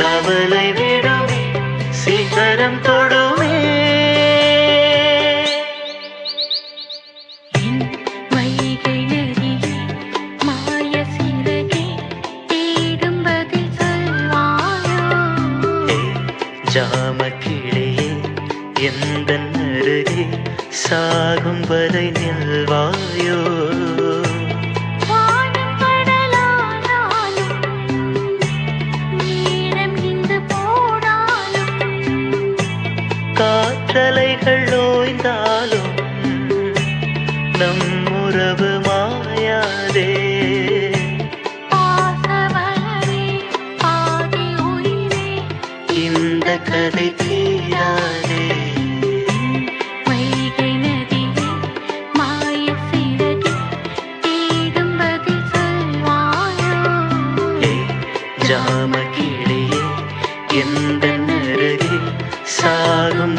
கவலை விடுமே சிகரம் தொடுமே. வைகை நதியே மாய சிறகே தேடும் பதில் சொல்வாயோ. ஜாமக்கிளியே எந்த அருகே சாகும் வரை நில்வாயோ. வானம் கடலானாலும் நேரம் நின்று போனாலும் காற்றலைகள் ஓய்ந்தாலும் நம் உறவு மாயாதே. பாசவளரே பாதி உயிரே இந்த கதை தீராதே. வைகை நதியே மாய சிறகே தேடும் பதில் சொல்வாயோ. ஜாமக்கிளியே எந்த அருகே சாகும்